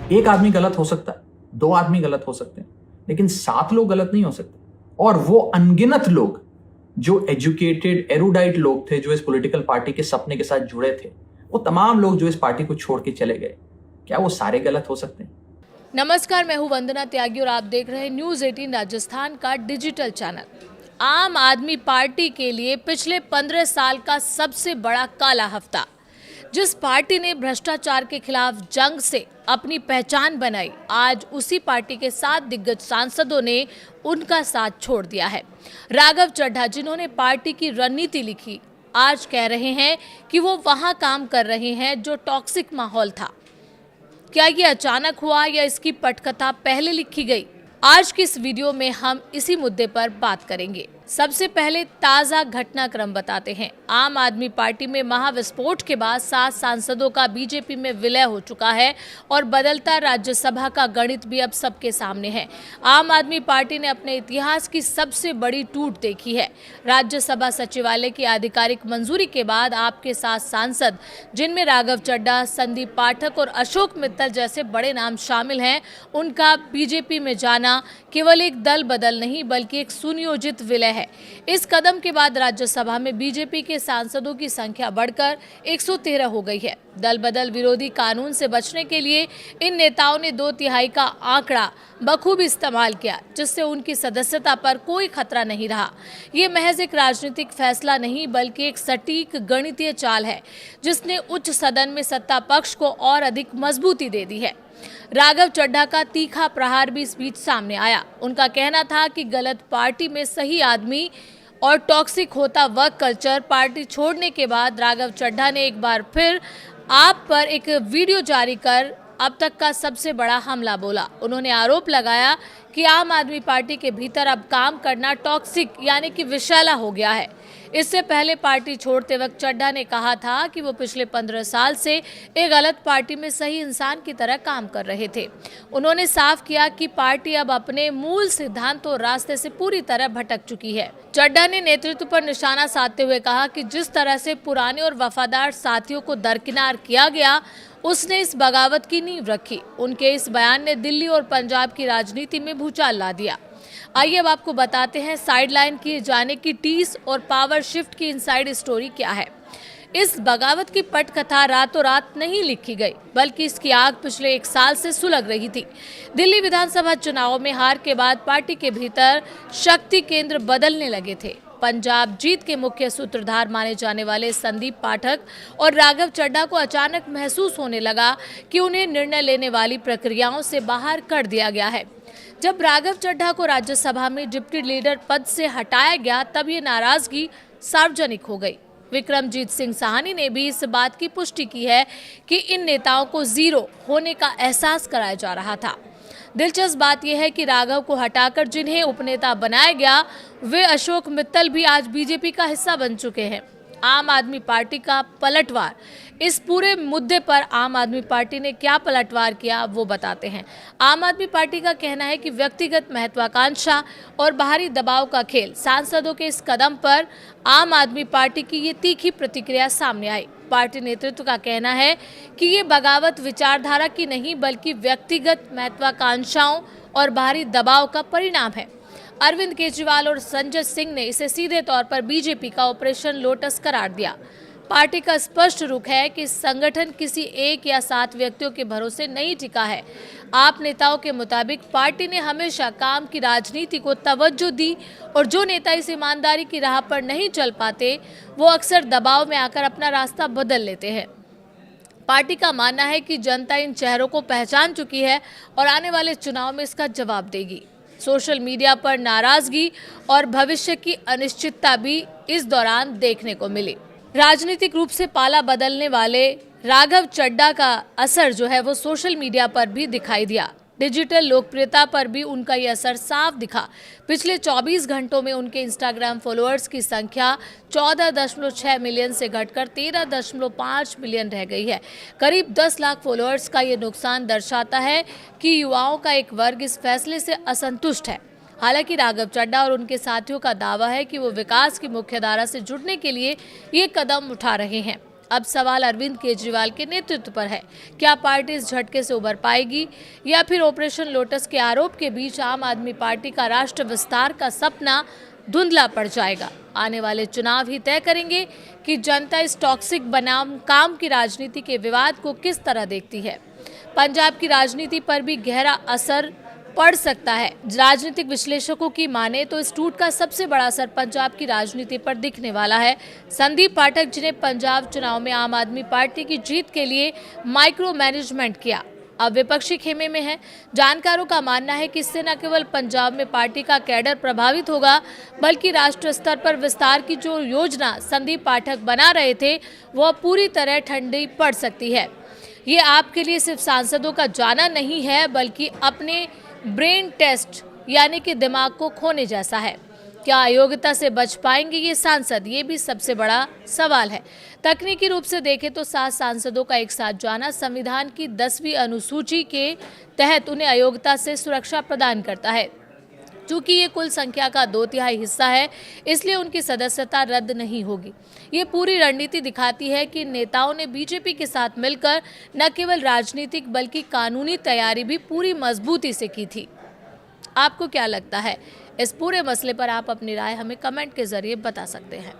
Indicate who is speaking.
Speaker 1: एक आदमी गलत हो सकता है, 2 आदमी गलत हो सकते हैं, लेकिन 7 लोग गलत नहीं हो सकते। और वो अनगिनत लोग जो एजुकेटेड एरुडाइट लोग थे, जो इस पॉलिटिकल पार्टी के सपने के साथ जुड़े थे, वो तमाम लोग जो इस पार्टी को छोड़ के चले गए, क्या वो सारे गलत हो सकते हैं?
Speaker 2: नमस्कार, मैं हूं वंदना त्यागी और आप देख रहे हैं न्यूज़ 18 राजस्थान का डिजिटल चैनल। आम आदमी पार्टी के लिए पिछले 15 साल का सबसे बड़ा काला हफ्ता। जिस पार्टी ने भ्रष्टाचार के खिलाफ जंग से अपनी पहचान बनाई, आज उसी पार्टी के 7 दिग्गज सांसदों ने उनका साथ छोड़ दिया है। राघव चड्ढा, जिन्होंने पार्टी की रणनीति लिखी, आज कह रहे हैं कि वो वहां काम कर रहे हैं जो टॉक्सिक माहौल था। क्या ये अचानक हुआ या इसकी पटकथा पहले लिखी गई? आज की इस वीडियो में हम इसी मुद्दे पर बात करेंगे। सबसे पहले ताजा घटनाक्रम बताते हैं। आम आदमी पार्टी में महाविस्फोट के बाद 7 सांसदों का बीजेपी में विलय हो चुका है और बदलता राज्यसभा का गणित भी अब सबके सामने है। आम आदमी पार्टी ने अपने इतिहास की सबसे बड़ी टूट देखी है। राज्यसभा सचिवालय की आधिकारिक मंजूरी के बाद आपके 7 सांसद, जिनमें राघव चड्ढा, संदीप पाठक और अशोक मित्तल जैसे बड़े नाम शामिल हैं, उनका बीजेपी में जाना केवल एक दल बदल नहीं बल्कि एक सुनियोजित विलय है। इस कदम के बाद राज्यसभा में बीजेपी के सांसदों की संख्या बढ़कर 113 हो गई है। दल बदल विरोधी कानून से बचने के लिए इन नेताओं ने 2/3 का आंकड़ा बखूबी इस्तेमाल किया, जिससे उनकी सदस्यता पर कोई खतरा नहीं रहा। ये महज एक राजनीतिक फैसला नहीं बल्कि एक सटीक गणितीय चाल है, जिसने उच्च सदन में सत्ता पक्ष को और अधिक मजबूती दे दी है। राघव चड्ढा का तीखा प्रहार भी इस बीच सामने आया। उनका कहना था कि गलत पार्टी में सही आदमी और टॉक्सिक होता वर्क कल्चर। पार्टी छोड़ने के बाद राघव चड्ढा ने एक बार फिर आप पर एक वीडियो जारी कर अब तक का सबसे बड़ा हमला बोला। उन्होंने आरोप लगाया कि आम आदमी पार्टी के भीतर अब काम करना टॉक्सिक यानी कि विषैला हो गया है। इससे पहले पार्टी छोड़ते वक्त चड्ढा ने कहा था कि वो पिछले 15 साल से एक गलत पार्टी में सही इंसान की तरह काम कर रहे थे। उन्होंने साफ किया कि पार्टी अब अपने मूल सिद्धांतों और रास्ते से पूरी तरह भटक चुकी है। चड्ढा ने नेतृत्व पर निशाना साधते हुए कहा कि जिस तरह से पुराने और वफादार साथियों को दरकिनार किया गया, उसने इस बगावत की नींव रखी। उनके इस बयान ने दिल्ली और पंजाब की राजनीति में भूचाल ला दिया। आइए अब आपको बताते हैं साइडलाइन किए जाने की टीस और पावर शिफ्ट की इनसाइड स्टोरी क्या है। इस बगावत की पटकथा रातों रात नहीं लिखी गई, बल्कि इसकी आग पिछले 1 साल से सुलग रही थी। दिल्ली विधानसभा चुनाव में हार के बाद पार्टी के भीतर शक्ति केंद्र बदलने लगे थे। पंजाब जीत के मुख्य सूत्रधार माने जाने वाले संदीप पाठक और राघव चड्ढा को अचानक महसूस होने लगा कि उन्हें निर्णय लेने वाली प्रक्रियाओं से बाहर कर दिया गया है। जब राघव चड्ढा को राज्यसभा में डिप्टी लीडर पद से हटाया गया, तब ये नाराजगी सार्वजनिक हो गई। विक्रमजीत सिंह साहनी ने भी इस बात की पुष्टि की है कि इन नेताओं को जीरो होने का एहसास कराया जा रहा था। दिलचस्प बात यह है कि राघव को हटाकर जिन्हें उपनेता बनाया गया, वे अशोक मित्तल भी आज बीजेपी का हिस्सा बन चुके हैं। आम आदमी पार्टी का पलटवार। इस पूरे मुद्दे पर आम आदमी पार्टी ने क्या पलटवार किया, वो बताते हैं। आम आदमी पार्टी का कहना है कि व्यक्तिगत महत्वाकांक्षा और बाहरी दबाव का खेल। सांसदों के इस कदम पर आम आदमी पार्टी की ये तीखी प्रतिक्रिया सामने आई। पार्टी नेतृत्व का कहना है कि ये बगावत विचारधारा की नहीं बल्कि व्यक्तिगत महत्वाकांक्षाओं और बाहरी दबाव का परिणाम है। अरविंद केजरीवाल और संजय सिंह ने इसे सीधे तौर पर बीजेपी का ऑपरेशन लोटस करार दिया। पार्टी का स्पष्ट रुख है कि संगठन किसी एक या 7 व्यक्तियों के भरोसे नहीं टिका है। आप नेताओं के मुताबिक पार्टी ने हमेशा काम की राजनीति को तवज्जो दी और जो नेता इस ईमानदारी की राह पर नहीं चल पाते, वो अक्सर दबाव में आकर अपना रास्ता बदल लेते हैं। पार्टी का मानना है कि जनता इन चेहरों को पहचान चुकी है और आने वाले चुनाव में इसका जवाब देगी। सोशल मीडिया पर नाराजगी और भविष्य की अनिश्चितता भी इस दौरान देखने को मिली। राजनीतिक रूप से पाला बदलने वाले राघव चड्ढा का असर जो है वो सोशल मीडिया पर भी दिखाई दिया। डिजिटल लोकप्रियता पर भी उनका ये असर साफ दिखा। पिछले 24 घंटों में उनके इंस्टाग्राम फॉलोअर्स की संख्या 14.6 मिलियन से घटकर 13.5 मिलियन रह गई है। करीब 10 लाख फॉलोअर्स का ये नुकसान दर्शाता है कि युवाओं का एक वर्ग इस फैसले से असंतुष्ट है। हालांकि राघव चड्ढा और उनके साथियों का दावा है कि वो विकास की मुख्यधारा से जुड़ने के लिए ये कदम उठा रहे हैं। अब सवाल अरविंद केजरीवाल के नेतृत्व पर है। क्या पार्टी इस झटके से उबर पाएगी या फिर ऑपरेशन लोटस के आरोप के बीच आम आदमी पार्टी का राष्ट्र विस्तार का सपना धुंधला पड़ जाएगा? आने वाले चुनाव ही तय करेंगे कि जनता इस टॉक्सिक बनाम काम की राजनीति के विवाद को किस तरह देखती है। पंजाब की राजनीति पर भी गहरा असर पड़ सकता है। राजनीतिक विश्लेषकों की माने तो इस टूट का सबसे बड़ा असर पंजाब की राजनीति पर दिखने वाला है। संदीप पाठक, जिन्हें पंजाब चुनाव में आम आदमी पार्टी की जीत के लिए माइक्रो मैनेजमेंट किया, अब विपक्षी खेमे में है। जानकारों का मानना है कि इससे न केवल पंजाब में पार्टी का कैडर प्रभावित होगा, बल्कि राष्ट्र स्तर पर विस्तार की जो योजना संदीप पाठक बना रहे थे, वह पूरी तरह ठंडी पड़ सकती है। ये आपके लिए सिर्फ सांसदों का जाना नहीं है, बल्कि अपने ब्रेन टेस्ट यानी कि दिमाग को खोने जैसा है। क्या अयोग्यता से बच पाएंगे ये सांसद? ये भी सबसे बड़ा सवाल है। तकनीकी रूप से देखें तो 7 सांसदों का एक साथ जाना संविधान की 10वीं अनुसूची के तहत उन्हें अयोग्यता से सुरक्षा प्रदान करता है। चूंकि ये कुल संख्या का 2/3 हिस्सा है, इसलिए उनकी सदस्यता रद्द नहीं होगी। ये पूरी रणनीति दिखाती है कि नेताओं ने बीजेपी के साथ मिलकर न केवल राजनीतिक बल्कि कानूनी तैयारी भी पूरी मजबूती से की थी। आपको क्या लगता है? इस पूरे मसले पर आप अपनी राय हमें कमेंट के जरिए बता सकते हैं।